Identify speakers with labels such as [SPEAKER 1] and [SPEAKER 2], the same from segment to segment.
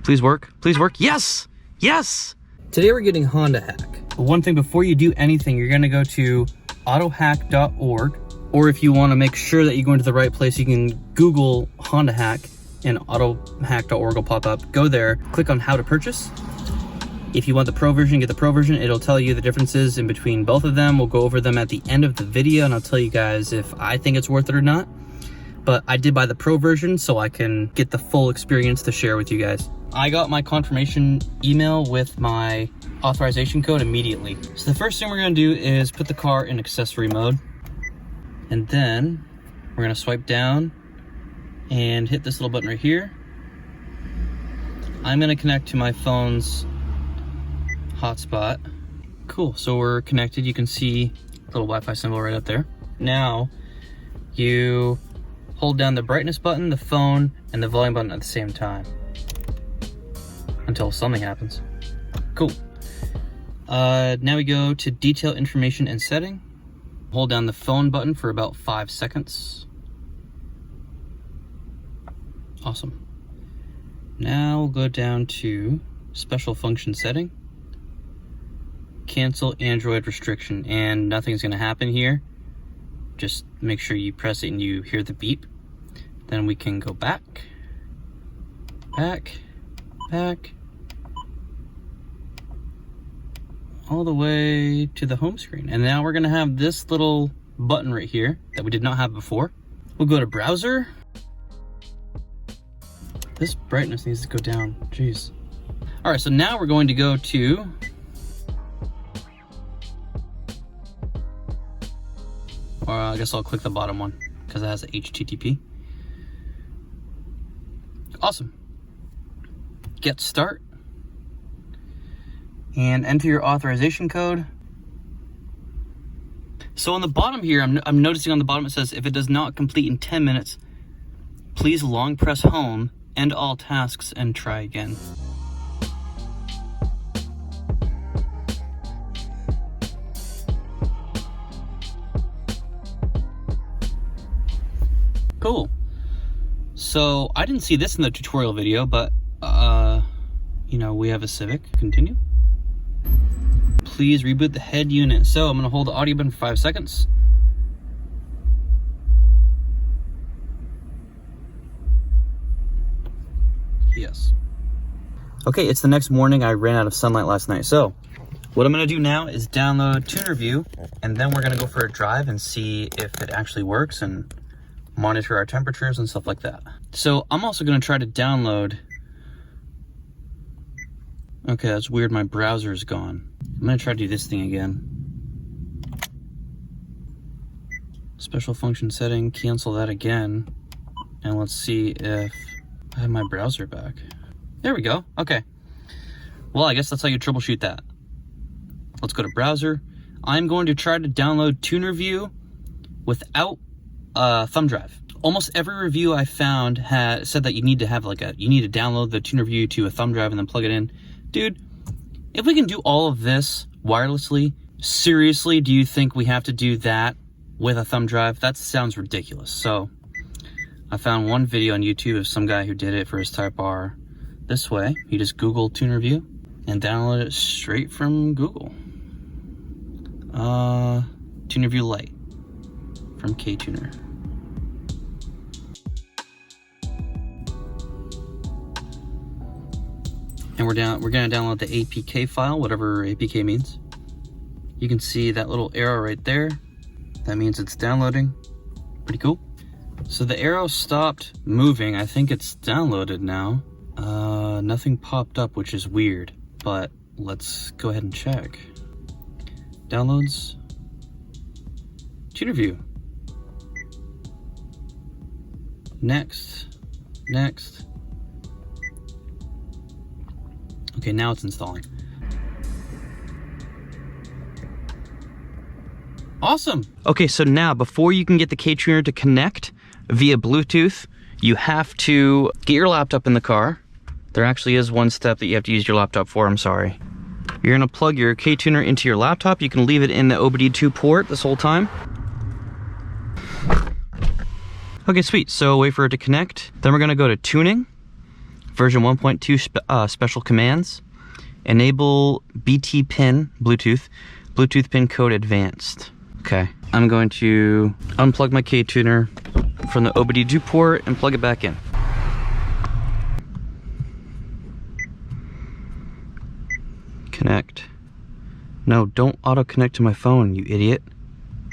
[SPEAKER 1] Please work. Please work. Yes! Yes! Today we're getting Honda Hack. But one thing, before you do anything, you're gonna go to autohack.org, or if you want to make sure that you go into the right place, you can Google Honda Hack and autohack.org will pop up. Go there, click on how to purchase. If you want the pro version, get the pro version. It'll tell you the differences in between both of them. We'll go over them at the end of the video, and I'll tell you guys if I think it's worth it or not. But I did buy the pro version so I can get the full experience to share with you guys. I got my confirmation email with my authorization code immediately. So the first thing we're gonna do is put the car in accessory mode. And then we're gonna swipe down and hit this little button right here. I'm gonna connect to my phone's hotspot. Cool, so we're connected. You can see a little Wi-Fi symbol right up there. Now, you hold down the brightness button, the phone, and the volume button at the same time. Until something happens. Cool. Now we go to detail information and setting. Hold down the phone button for about 5 seconds. Awesome. Now we'll go down to special function setting. Cancel Android restriction, and nothing's gonna happen here. Just make sure you press it and you hear the beep. Then we can go back, all the way to the home screen. And now we're gonna have this little button right here that we did not have before. We'll go to browser. This brightness needs to go down, jeez. All right, so now we're going to go to I guess I'll click the bottom one because it has a HTTP. Awesome. Get start. And enter your authorization code. So on the bottom here, I'm noticing on the bottom it says, if it does not complete in 10 minutes, please long press home, end all tasks, and try again. Cool. So I didn't see this in the tutorial video, but you know, we have a Civic. Continue. Please reboot the head unit. So I'm gonna hold the audio button for 5 seconds. Yes. Okay, it's the next morning. I ran out of sunlight last night. So what I'm gonna do now is download Tunerview, and then we're gonna go for a drive and see if it actually works and monitor our temperatures and stuff like that. So I'm also gonna try to download. Okay, that's weird, my browser is gone. I'm gonna try to do this thing again. Special function setting, cancel that again. And let's see if I have my browser back. There we go, okay. Well, I guess that's how you troubleshoot that. Let's go to browser. I'm going to try to download Tunerview without thumb drive. Almost every review I found said that you need to have you need to download the Tunerview to a thumb drive and then plug it in. Dude, if we can do all of this wirelessly, seriously, do you think we have to do that with a thumb drive? That sounds ridiculous. So I found one video on YouTube of some guy who did it for his Type R this way. He just Googled Tunerview and downloaded it straight from Google. Tunerview Lite from Ktuner. And we're gonna download the APK file, whatever APK means. You can see that little arrow right there. That means it's downloading. Pretty cool. So the arrow stopped moving. I think it's downloaded now. Nothing popped up, which is weird, but let's go ahead and check. Downloads. Tunerview. Next. Next. Okay, now it's installing. Awesome. Okay, so now before you can get the Ktuner to connect via Bluetooth, you have to get your laptop in the car. There actually is one step that you have to use your laptop for, I'm sorry. You're gonna plug your Ktuner into your laptop. You can leave it in the OBD2 port this whole time. Okay, sweet, so wait for it to connect. Then we're gonna go to tuning. version 1.2 special commands. Enable BT pin, Bluetooth pin code advanced. Okay, I'm going to unplug my Ktuner from the OBD2 port and plug it back in. Connect. No, don't auto connect to my phone, you idiot.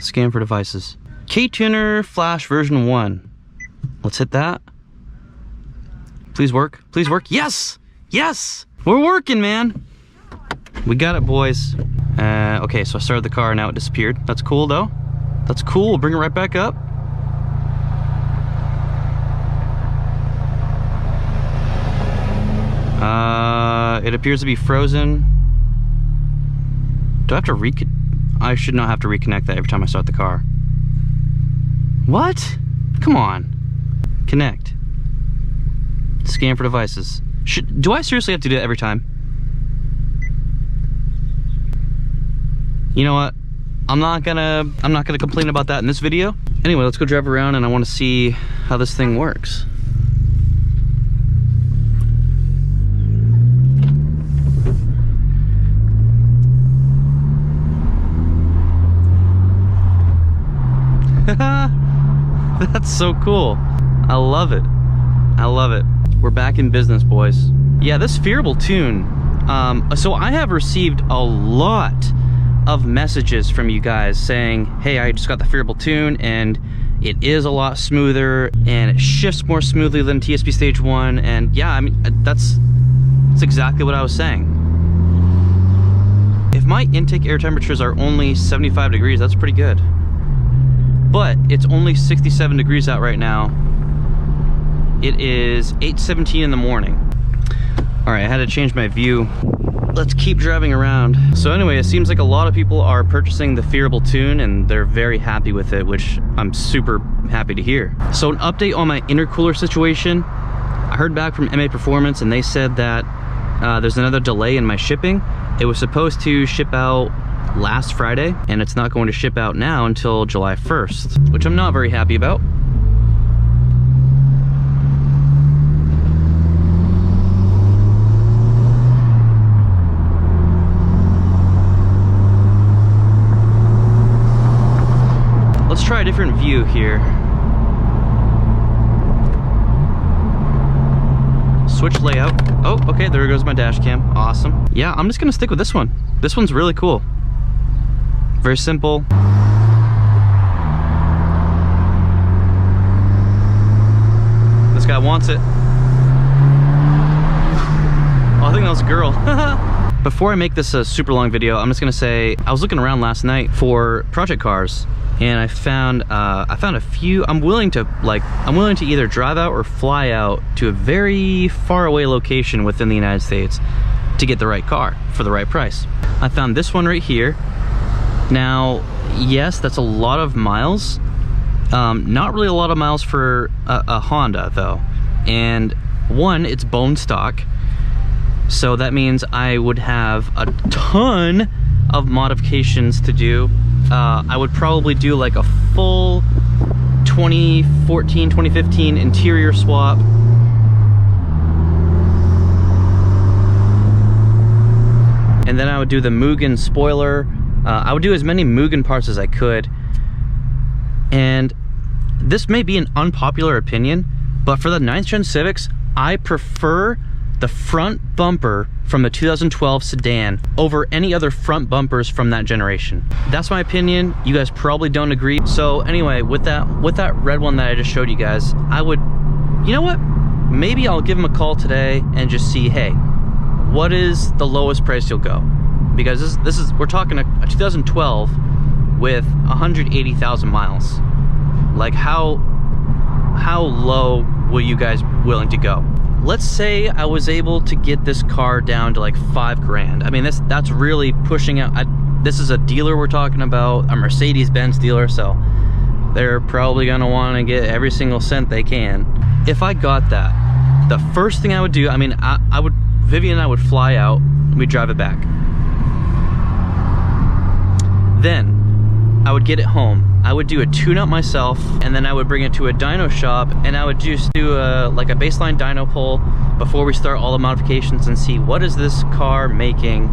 [SPEAKER 1] Scan for devices. Ktuner Flash version 1. Let's hit that. Please work. Please work. Yes! Yes! We're working, man! We got it, boys. Okay, so I started the car, now it disappeared. That's cool, though. That's cool. We'll bring it right back up. It appears to be frozen. Do I have to I should not have to reconnect that every time I start the car. What? Come on. Connect. Scan for devices. Do I seriously have to do that every time? You know what? I'm not gonna complain about that in this video. Anyway, let's go drive around and I want to see how this thing works. That's so cool. I love it. I love it. We're back in business, boys. Yeah, this Phearable tune. So I have received a lot of messages from you guys saying, hey, I just got the Phearable tune and it is a lot smoother and it shifts more smoothly than TSP Stage 1. And yeah, I mean, that's exactly what I was saying. If my intake air temperatures are only 75 degrees, that's pretty good. But it's only 67 degrees out right now. It is 8:17 in the morning. All right, I had to change my view. Let's keep driving around. So anyway, it seems like a lot of people are purchasing the Phearable tune and they're very happy with it, which I'm super happy to hear. So an update on my intercooler situation. I heard back from MA Performance and they said that there's another delay in my shipping. It was supposed to ship out last Friday and it's not going to ship out now until July 1st, which I'm not very happy about. Let's try a different view here. Switch layout. Oh, okay, there goes my dash cam. Awesome. Yeah, I'm just gonna stick with this one. This one's really cool. Very simple. This guy wants it. Oh, I think that was a girl. Before I make this a super long video, I'm just gonna say, I was looking around last night for project cars and I found a few. I'm willing to either drive out or fly out to a very far away location within the United States to get the right car for the right price. I found this one right here. Now, yes, that's a lot of miles. Not really a lot of miles for a Honda though. And one, it's bone stock. So that means I would have a ton of modifications to do. I would probably do like a full 2014, 2015 interior swap. And then I would do the Mugen spoiler. I would do as many Mugen parts as I could. And this may be an unpopular opinion, but for the 9th Gen Civics, I prefer the front bumper from the 2012 sedan over any other front bumpers from that generation. That's my opinion. You guys probably don't agree. So anyway, with that red one that I just showed you guys, I would, you know what? Maybe I'll give him a call today and just see, hey, what is the lowest price you'll go? Because this is we're talking a 2012 with 180,000 miles. Like how low will you guys willing to go? Let's say I was able to get this car down to like $5 grand. I mean, that's really pushing out. This is a dealer we're talking about, a Mercedes-Benz dealer, so they're probably gonna want to get every single cent they can. If I got that, the first thing I would do, I mean, Vivian and I would fly out, we'd drive it back. Then I would get it home. I would do a tune-up myself, and then I would bring it to a dyno shop, and I would just do like a baseline dyno pull, before we start all the modifications and see what is this car making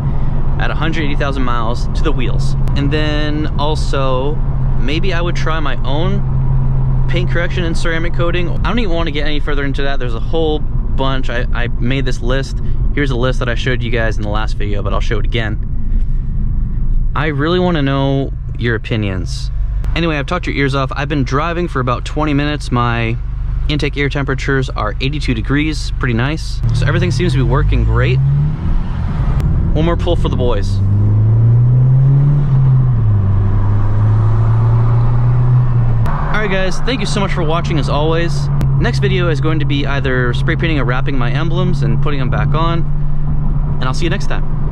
[SPEAKER 1] at 180,000 miles to the wheels. And then also, maybe I would try my own paint correction and ceramic coating. I don't even want to get any further into that. There's a whole bunch. I made this list. Here's a list that I showed you guys in the last video, but I'll show it again. I really want to know your opinions. Anyway, I've talked your ears off. I've been driving for about 20 minutes. My intake air temperatures are 82 degrees, pretty nice. So everything seems to be working great. One more pull for the boys. Alright guys, thank you so much for watching as always. Next video is going to be either spray painting or wrapping my emblems and putting them back on. And I'll see you next time.